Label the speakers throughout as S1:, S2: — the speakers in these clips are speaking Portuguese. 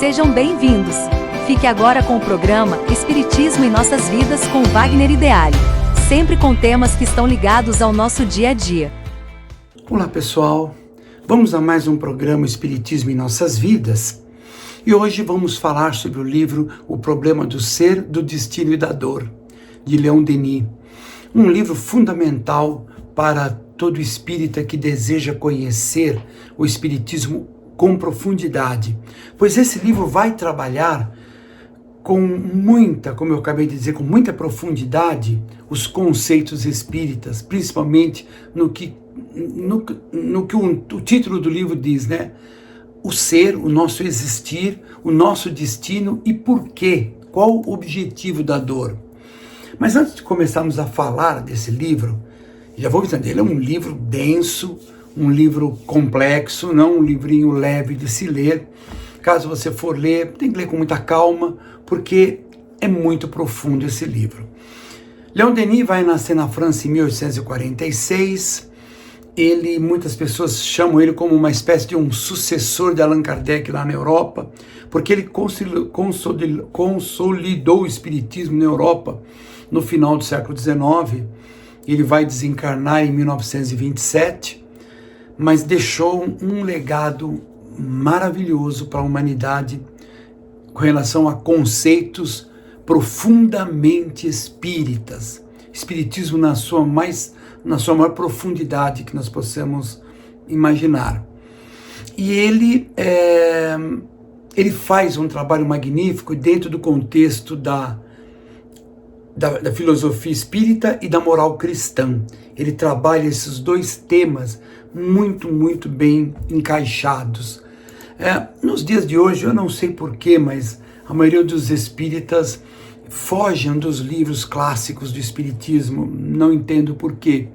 S1: Sejam bem-vindos! Fique agora com o programa Espiritismo em Nossas Vidas com Wagner Ideale, sempre com temas que estão ligados ao nosso dia a dia.
S2: Olá pessoal, vamos a mais um programa Espiritismo em Nossas Vidas e hoje vamos falar sobre o livro O Problema do Ser, do Destino e da Dor, de Leon Denis. Um livro fundamental para todo espírita que deseja conhecer o Espiritismo com profundidade, pois esse livro vai trabalhar com muita, como eu acabei de dizer, com muita profundidade os conceitos espíritas, principalmente no que o título do livro diz, né? O ser, o nosso existir, o nosso destino e por quê? Qual o objetivo da dor? Mas antes de começarmos a falar desse livro, já vou dizendo, ele é um livro denso, um livro complexo, não um livrinho leve de se ler. Caso você for ler, tem que ler com muita calma, porque é muito profundo esse livro. Leon Denis vai nascer na França em 1846. Muitas pessoas chamam ele como uma espécie de um sucessor de Allan Kardec lá na Europa, porque ele consolidou o espiritismo na Europa no final do século XIX. Ele vai desencarnar em 1927, mas deixou um legado maravilhoso para a humanidade com relação a conceitos profundamente espíritas. Espiritismo na sua maior profundidade que nós possamos imaginar. E ele faz um trabalho magnífico dentro do contexto da filosofia espírita e da moral cristã. Ele trabalha esses dois temas muito, muito bem encaixados. Nos dias de hoje, eu não sei porquê, mas a maioria dos espíritas fogem dos livros clássicos do espiritismo. Não entendo porquê,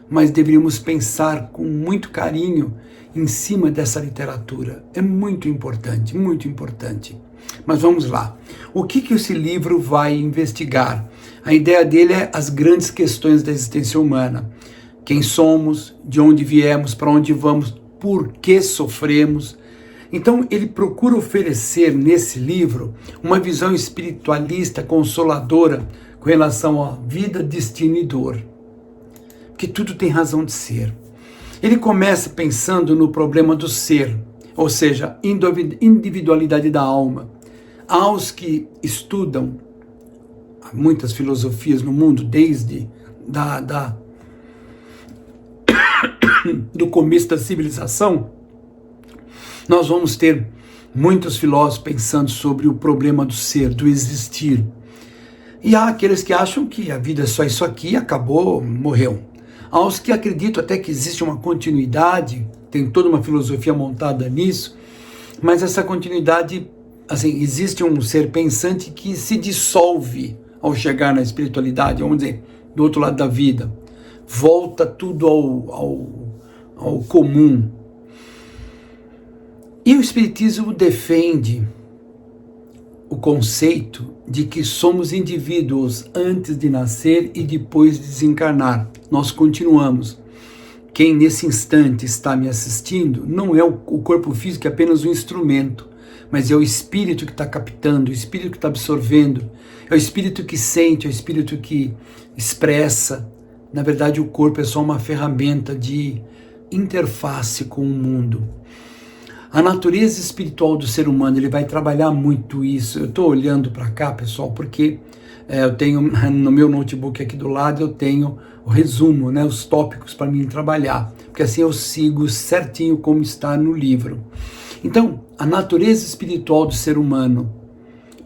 S2: mas deveríamos pensar com muito carinho em cima dessa literatura. É muito importante, muito importante. Mas vamos lá. O que esse livro vai investigar? A ideia dele é as grandes questões da existência humana. Quem somos, de onde viemos, para onde vamos, por que sofremos. Então ele procura oferecer nesse livro uma visão espiritualista, consoladora, com relação à vida, destino e dor. Porque tudo tem razão de ser. Ele começa pensando no problema do ser, ou seja, individualidade da alma. Aos que estudam muitas filosofias no mundo, desde do começo da civilização, nós vamos ter muitos filósofos pensando sobre o problema do ser, do existir. E há aqueles que acham que a vida é só isso aqui, acabou, morreu. Há os que acreditam até que existe uma continuidade, tem toda uma filosofia montada nisso, mas essa continuidade, assim, existe um ser pensante que se dissolve ao chegar na espiritualidade, vamos dizer, do outro lado da vida. Volta tudo ao comum. E o Espiritismo defende o conceito de que somos indivíduos antes de nascer e depois de desencarnar. Nós continuamos. Quem nesse instante está me assistindo não é o corpo físico, é apenas um instrumento, mas é o espírito que está captando, o espírito que está absorvendo, é o espírito que sente, é o espírito que expressa. Na verdade, o corpo é só uma ferramenta de interface com o mundo. A natureza espiritual do ser humano, ele vai trabalhar muito isso. Eu estou olhando para cá, pessoal, porque eu tenho no meu notebook aqui do lado, eu tenho o resumo, né, os tópicos para mim trabalhar, porque assim eu sigo certinho como está no livro. Então, a natureza espiritual do ser humano.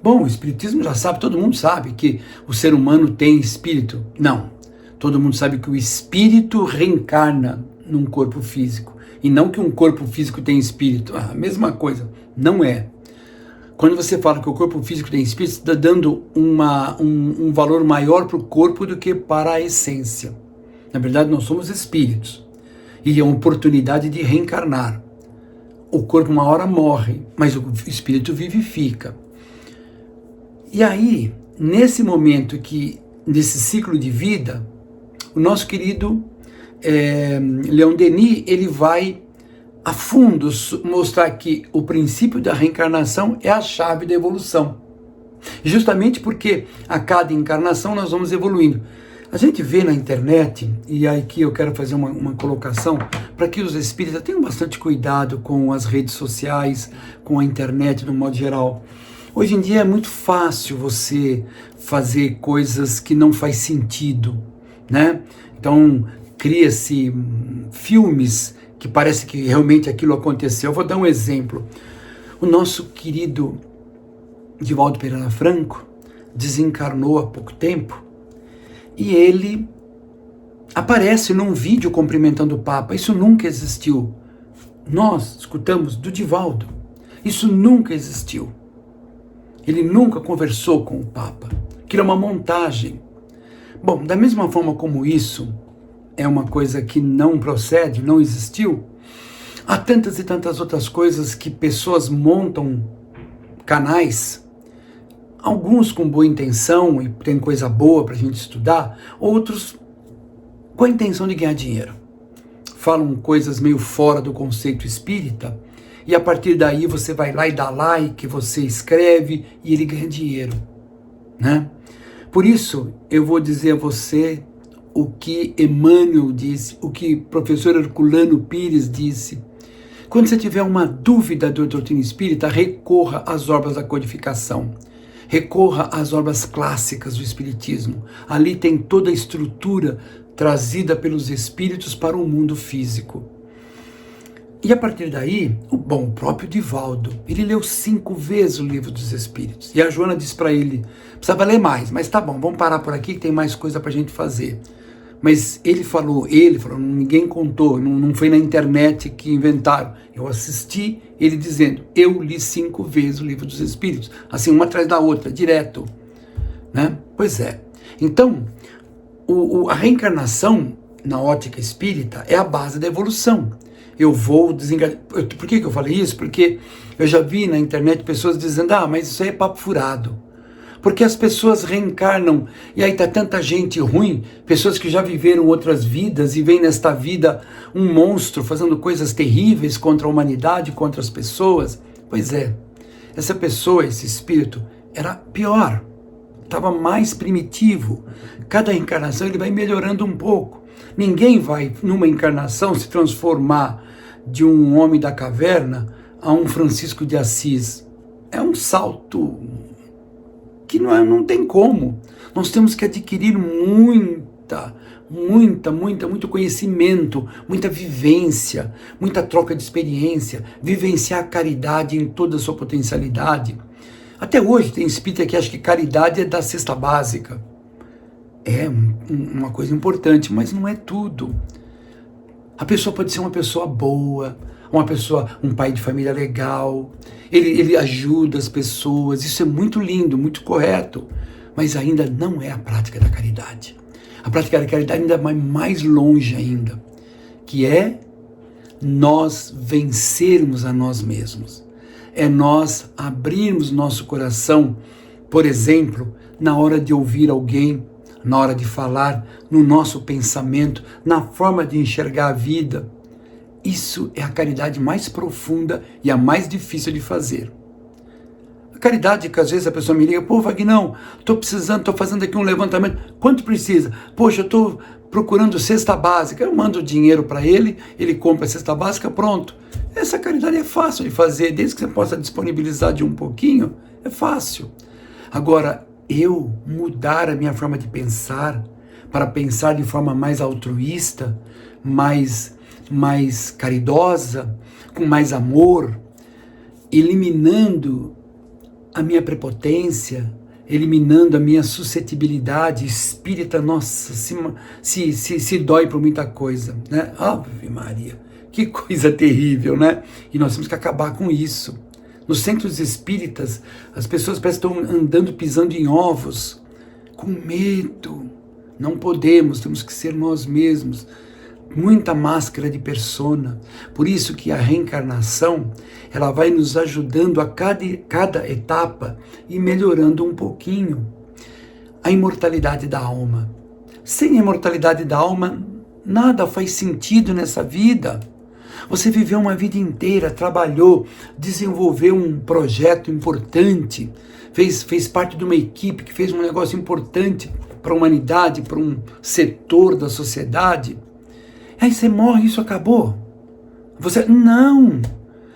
S2: Bom, o espiritismo já sabe, todo mundo sabe que o ser humano tem espírito. Não, todo mundo sabe que o espírito reencarna num corpo físico. E não que um corpo físico tem espírito, a mesma coisa, não é. Quando você fala que o corpo físico tem espírito, você está dando um valor maior para o corpo do que para a essência. Na verdade, nós somos espíritos. E é uma oportunidade de reencarnar. O corpo uma hora morre, mas o espírito vivifica. E aí, nesse momento nesse ciclo de vida, o nosso querido Leon Denis, ele vai a fundo mostrar que o princípio da reencarnação é a chave da evolução. Justamente porque a cada encarnação nós vamos evoluindo. A gente vê na internet, e aqui eu quero fazer uma colocação, para que os espíritas tenham bastante cuidado com as redes sociais, com a internet no modo geral. Hoje em dia é muito fácil você fazer coisas que não faz sentido, né? Então cria-se filmes que parece que realmente aquilo aconteceu. Eu vou dar um exemplo. O nosso querido Divaldo Pereira Franco desencarnou há pouco tempo e ele aparece num vídeo cumprimentando o Papa. Isso nunca existiu. Nós escutamos do Divaldo. Isso nunca existiu. Ele nunca conversou com o Papa. Aquilo é uma montagem. Bom, da mesma forma como isso é uma coisa que não procede, não existiu, há tantas e tantas outras coisas que pessoas montam canais, alguns com boa intenção e tem coisa boa para a gente estudar, outros com a intenção de ganhar dinheiro. Falam coisas meio fora do conceito espírita e a partir daí você vai lá e dá like, você escreve e ele ganha dinheiro, né? Por isso eu vou dizer a você o que Emmanuel disse, o que o professor Herculano Pires disse. Quando você tiver uma dúvida da doutrina espírita, recorra às obras da codificação. Recorra às obras clássicas do espiritismo. Ali tem toda a estrutura trazida pelos espíritos para o mundo físico. E a partir daí, o próprio Divaldo, ele leu 5 vezes o Livro dos Espíritos. E a Joana disse para ele, precisava ler mais, mas tá bom, vamos parar por aqui que tem mais coisa para a gente fazer. Mas ele falou, ninguém contou, não foi na internet que inventaram. Eu assisti ele dizendo, eu li 5 vezes o Livro dos Espíritos, assim, uma atrás da outra, direto, né? Pois é. Então, a reencarnação, na ótica espírita, é a base da evolução. Eu vou desencarnar. Por que eu falei isso? Porque eu já vi na internet pessoas dizendo, mas isso aí é papo furado. Porque as pessoas reencarnam, e aí tá tanta gente ruim, pessoas que já viveram outras vidas e vêm nesta vida um monstro fazendo coisas terríveis contra a humanidade, contra as pessoas. Pois é, essa pessoa, esse espírito, era pior, estava mais primitivo. Cada encarnação ele vai melhorando um pouco. Ninguém vai, numa encarnação, se transformar de um homem da caverna a um Francisco de Assis. É um salto que não tem como. Nós temos que adquirir muito conhecimento, muita vivência, muita troca de experiência, vivenciar a caridade em toda a sua potencialidade. Até hoje tem espírita que acha que caridade é da cesta básica. É uma coisa importante, mas não é tudo. A pessoa pode ser uma pessoa boa, um pai de família legal, ele ajuda as pessoas, isso é muito lindo, muito correto, mas ainda não é a prática da caridade. A prática da caridade ainda vai mais longe ainda, que é nós vencermos a nós mesmos, é nós abrirmos nosso coração, por exemplo, na hora de ouvir alguém, na hora de falar, no nosso pensamento, na forma de enxergar a vida. Isso é a caridade mais profunda e a mais difícil de fazer. A caridade que às vezes a pessoa me liga, Vagnão, estou precisando, estou fazendo aqui um levantamento, quanto precisa? Poxa, eu estou procurando cesta básica, eu mando o dinheiro para ele, ele compra a cesta básica, pronto. Essa caridade é fácil de fazer, desde que você possa disponibilizar de um pouquinho, é fácil. Agora, eu mudar a minha forma de pensar, para pensar de forma mais altruísta, mais caridosa, com mais amor, eliminando a minha prepotência, eliminando a minha suscetibilidade espírita, nossa, se dói por muita coisa, né? Ave Maria, que coisa terrível, né? E nós temos que acabar com isso. Nos centros espíritas, as pessoas parecem que estão andando, pisando em ovos, com medo. Não podemos, temos que ser nós mesmos. Muita máscara de persona. Por isso que a reencarnação, ela vai nos ajudando a cada etapa e melhorando um pouquinho. A imortalidade da alma. Sem a imortalidade da alma, nada faz sentido nessa vida. Você viveu uma vida inteira, trabalhou, desenvolveu um projeto importante, fez parte de uma equipe que fez um negócio importante para a humanidade, para um setor da sociedade. Aí você morre e isso acabou. Não!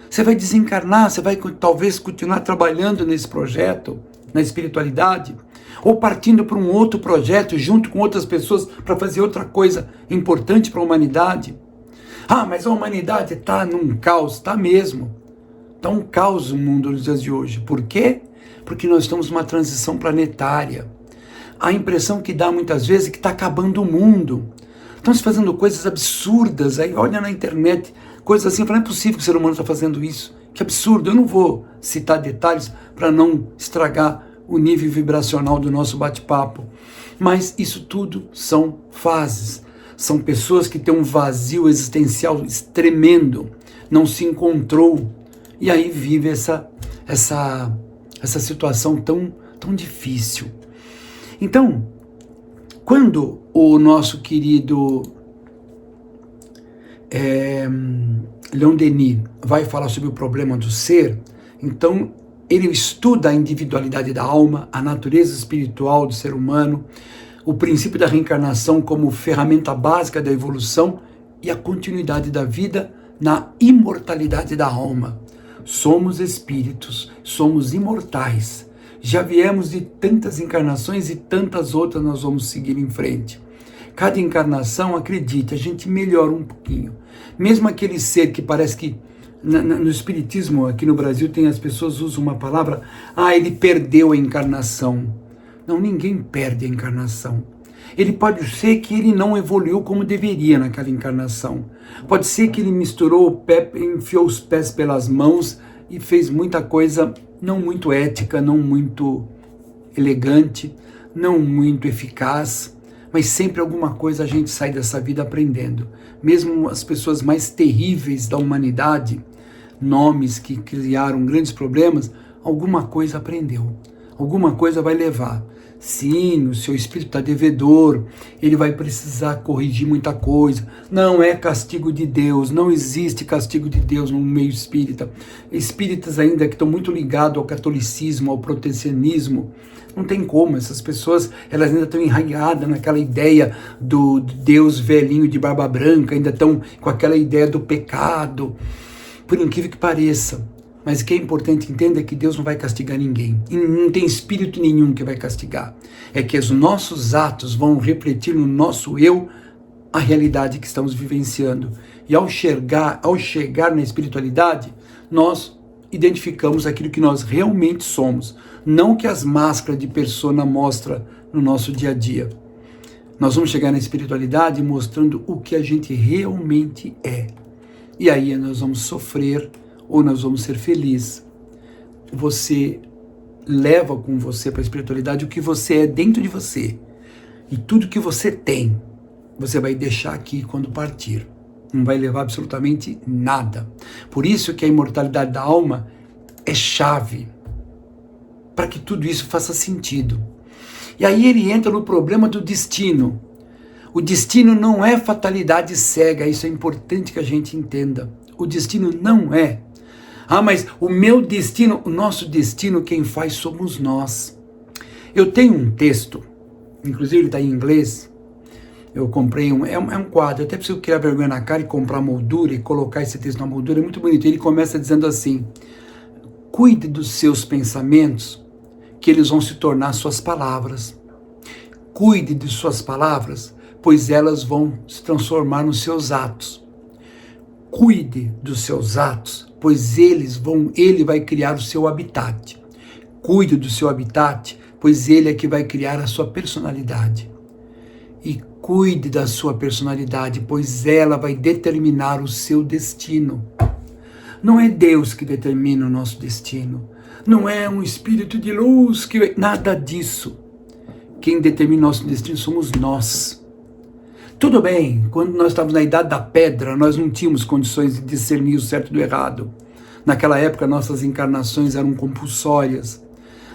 S2: Você vai desencarnar, você vai talvez continuar trabalhando nesse projeto, na espiritualidade, ou partindo para um outro projeto junto com outras pessoas para fazer outra coisa importante para a humanidade. Ah, mas a humanidade está num caos, está mesmo. Está um caos no mundo nos dias de hoje. Por quê? Porque nós estamos numa transição planetária. A impressão que dá muitas vezes é que está acabando o mundo. Estão se fazendo coisas absurdas, aí olha na internet, coisas assim, não é possível que o ser humano está fazendo isso. Que absurdo, eu não vou citar detalhes para não estragar o nível vibracional do nosso bate-papo. Mas isso tudo são fases. São pessoas que têm um vazio existencial tremendo, não se encontrou, e aí vive essa situação tão difícil. Então, quando o nosso querido Leon Denis vai falar sobre o problema do ser, então ele estuda a individualidade da alma, a natureza espiritual do ser humano, o princípio da reencarnação como ferramenta básica da evolução e a continuidade da vida na imortalidade da alma. Somos espíritos, somos imortais. Já viemos de tantas encarnações e tantas outras nós vamos seguir em frente. Cada encarnação, acredite, a gente melhora um pouquinho. Mesmo aquele ser que parece que, no espiritismo aqui no Brasil, as pessoas usam uma palavra, ele perdeu a encarnação. Não, ninguém perde a encarnação. Ele pode ser que ele não evoluiu como deveria naquela encarnação. Pode ser que ele misturou o pé, enfiou os pés pelas mãos e fez muita coisa não muito ética, não muito elegante, não muito eficaz, mas sempre alguma coisa a gente sai dessa vida aprendendo. Mesmo as pessoas mais terríveis da humanidade, nomes que criaram grandes problemas, alguma coisa aprendeu, alguma coisa vai levar. Sim, o seu espírito está devedor, ele vai precisar corrigir muita coisa. Não é castigo de Deus, não existe castigo de Deus no meio espírita. Espíritas ainda que estão muito ligados ao catolicismo, ao protecionismo, não tem como, essas pessoas elas ainda estão enraizadas naquela ideia do Deus velhinho de barba branca, ainda estão com aquela ideia do pecado, por incrível que pareça. Mas o que é importante entender é que Deus não vai castigar ninguém. E não tem espírito nenhum que vai castigar. É que os nossos atos vão refletir no nosso eu a realidade que estamos vivenciando. E ao chegar na espiritualidade, nós identificamos aquilo que nós realmente somos. Não que as máscaras de persona mostram no nosso dia a dia. Nós vamos chegar na espiritualidade mostrando o que a gente realmente é. E aí nós vamos sofrer ou nós vamos ser felizes. Você leva com você para a espiritualidade o que você é dentro de você. E tudo que você tem, você vai deixar aqui quando partir. Não vai levar absolutamente nada. Por isso que a imortalidade da alma é chave para que tudo isso faça sentido. E aí ele entra no problema do destino. O destino não é fatalidade cega, isso é importante que a gente entenda. O destino não é. Mas o meu destino, o nosso destino, quem faz somos nós. Eu tenho um texto, inclusive ele está em inglês, eu comprei é um quadro, eu até preciso criar vergonha na cara e comprar moldura e colocar esse texto na moldura, é muito bonito. Ele começa dizendo assim: cuide dos seus pensamentos, que eles vão se tornar suas palavras. Cuide de suas palavras, pois elas vão se transformar nos seus atos. Cuide dos seus atos, pois ele vai criar o seu habitat. Cuide do seu habitat, pois ele é que vai criar a sua personalidade. E cuide da sua personalidade, pois ela vai determinar o seu destino. Não é Deus que determina o nosso destino. Não é um espírito de luz que... Nada disso. Quem determina o nosso destino somos nós. Tudo bem, quando nós estávamos na idade da pedra, nós não tínhamos condições de discernir o certo do errado. Naquela época, nossas encarnações eram compulsórias.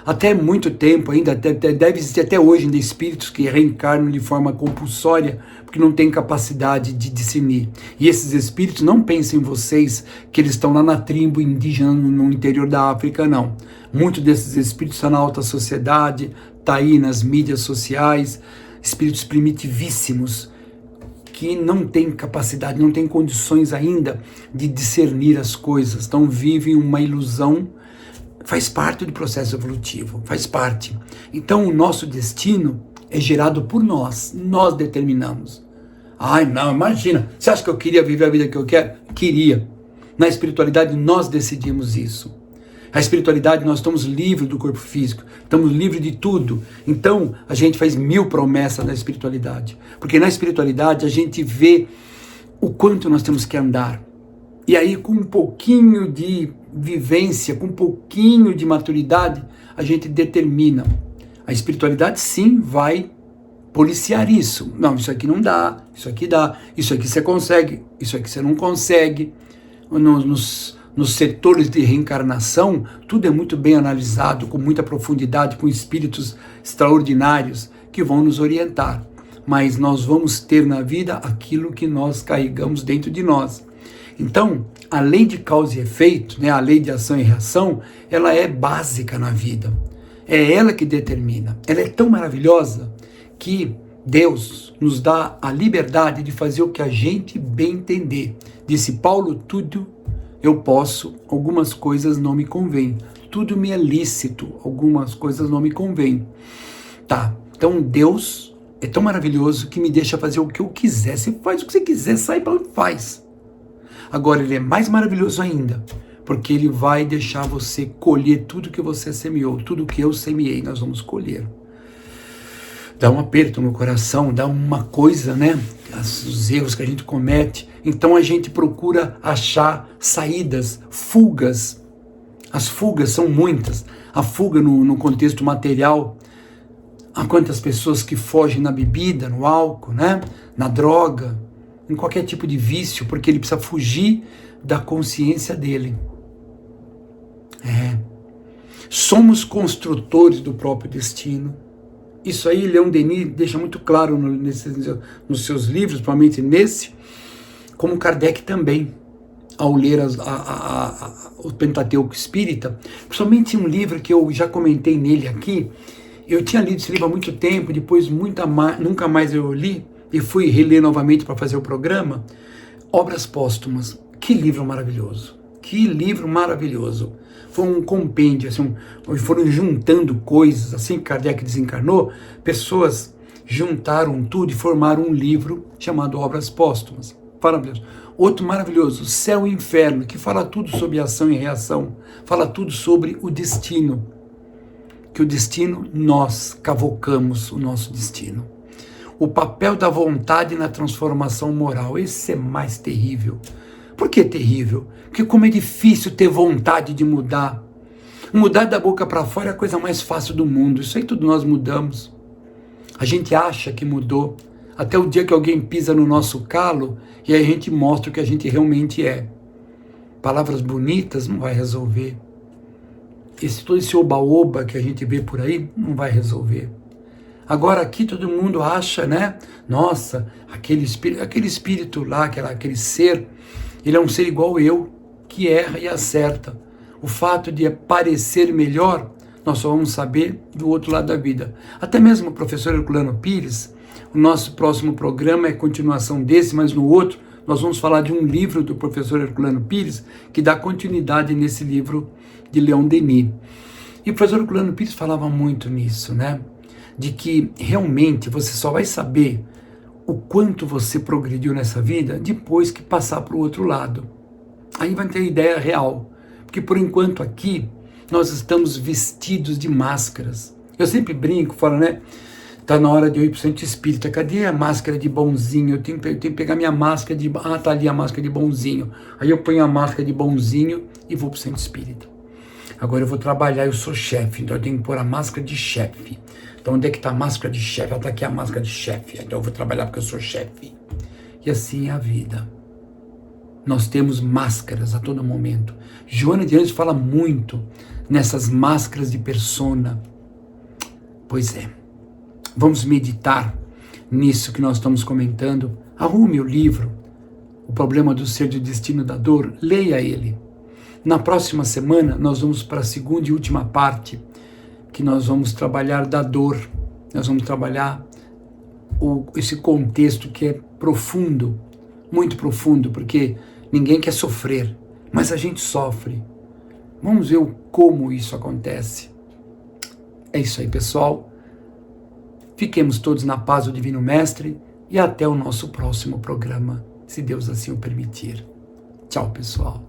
S2: Até muito tempo ainda, deve existir até hoje ainda espíritos que reencarnam de forma compulsória, porque não têm capacidade de discernir. E esses espíritos, não pensem em vocês que eles estão lá na tribo indígena no interior da África, não. Muitos desses espíritos estão na alta sociedade, está aí nas mídias sociais, espíritos primitivíssimos, que não têm capacidade, não têm condições ainda de discernir as coisas, então vivem uma ilusão. Faz parte do processo evolutivo, faz parte. Então o nosso destino é gerado por nós determinamos. Ai não, imagina, você acha que eu queria viver a vida que eu quero? Queria. Na espiritualidade nós decidimos isso. A espiritualidade, nós estamos livres do corpo físico, estamos livres de tudo. Então a gente faz 1000 promessas na espiritualidade, porque na espiritualidade a gente vê o quanto nós temos que andar. E aí, com um pouquinho de vivência, com um pouquinho de maturidade, a gente determina. A espiritualidade, sim, vai policiar isso. Não, isso aqui não dá, isso aqui dá, isso aqui você consegue, isso aqui você não consegue. Nos setores de reencarnação, tudo é muito bem analisado, com muita profundidade, com espíritos extraordinários que vão nos orientar. Mas nós vamos ter na vida aquilo que nós carregamos dentro de nós. Então, a lei de causa e efeito, a lei de ação e reação, ela é básica na vida. É ela que determina. Ela é tão maravilhosa que Deus nos dá a liberdade de fazer o que a gente bem entender. Disse Paulo, tudo eu posso, algumas coisas não me convêm. Tudo me é lícito, algumas coisas não me convêm. Tá, então Deus é tão maravilhoso que me deixa fazer o que eu quiser. Você faz o que você quiser, sai para onde faz. Agora ele é mais maravilhoso ainda, porque ele vai deixar você colher tudo que você semeou, tudo que eu semeei, nós vamos colher. Dá um aperto no coração, dá uma coisa, os erros que a gente comete. Então a gente procura achar saídas, fugas. As fugas são muitas. A fuga no contexto material, há quantas pessoas que fogem na bebida, no álcool, na droga, em qualquer tipo de vício, porque ele precisa fugir da consciência dele. Somos construtores do próprio destino. Isso aí, Leon Denis deixa muito claro nos seus livros, provavelmente nesse, como Kardec também, ao ler o Pentateuco Espírita, principalmente um livro que eu já comentei nele aqui. Eu tinha lido esse livro há muito tempo, depois nunca mais eu li, e fui reler novamente para fazer o programa, Obras Póstumas. Que livro maravilhoso! Que livro maravilhoso! Foi um compêndio, foram juntando coisas, assim que Kardec desencarnou, pessoas juntaram tudo e formaram um livro chamado Obras Póstumas. Maravilhoso. Outro maravilhoso, Céu e Inferno, que fala tudo sobre ação e reação, fala tudo sobre o destino, que o destino, nós cavocamos o nosso destino. O papel da vontade na transformação moral, esse é mais terrível. Por que terrível? Porque como é difícil ter vontade de mudar. Mudar da boca para fora é a coisa mais fácil do mundo. Isso aí tudo nós mudamos. A gente acha que mudou, até o dia que alguém pisa no nosso calo e aí a gente mostra o que a gente realmente é. Palavras bonitas não vai resolver. Todo esse oba-oba que a gente vê por aí não vai resolver. Agora aqui todo mundo acha, nossa, aquele espírito lá, aquele ser, ele é um ser igual eu, que erra e acerta. O fato de parecer melhor, nós só vamos saber do outro lado da vida. Até mesmo o professor Herculano Pires, o nosso próximo programa é continuação desse, mas no outro nós vamos falar de um livro do professor Herculano Pires, que dá continuidade nesse livro de Leon Denis. E o professor Herculano Pires falava muito nisso, de que realmente você só vai saber o quanto você progrediu nessa vida depois que passar para o outro lado. Aí vai ter a ideia real, porque por enquanto aqui nós estamos vestidos de máscaras. Eu sempre brinco, falo, tá na hora de eu ir para o centro espírita, cadê a máscara de bonzinho? Eu tenho que pegar minha máscara de... tá ali a máscara de bonzinho. Aí eu ponho a máscara de bonzinho e vou para o centro espírita. Agora eu vou trabalhar, eu sou chefe, então eu tenho que pôr a máscara de chefe. Então onde é que está a máscara de chefe? Ela está aqui a máscara de chefe, então eu vou trabalhar porque eu sou chefe. E assim é a vida. Nós temos máscaras a todo momento. Joana de Anjos fala muito nessas máscaras de persona. Pois é, vamos meditar nisso que nós estamos comentando. Arrume o livro, O Problema do Ser e o Destino da Dor, leia ele. Na próxima semana nós vamos para a segunda e última parte, que nós vamos trabalhar da dor. Nós vamos trabalhar esse contexto que é profundo, muito profundo, porque ninguém quer sofrer, mas a gente sofre. Vamos ver como isso acontece. É isso aí, pessoal. Fiquemos todos na paz do Divino Mestre e até o nosso próximo programa, se Deus assim o permitir. Tchau, pessoal.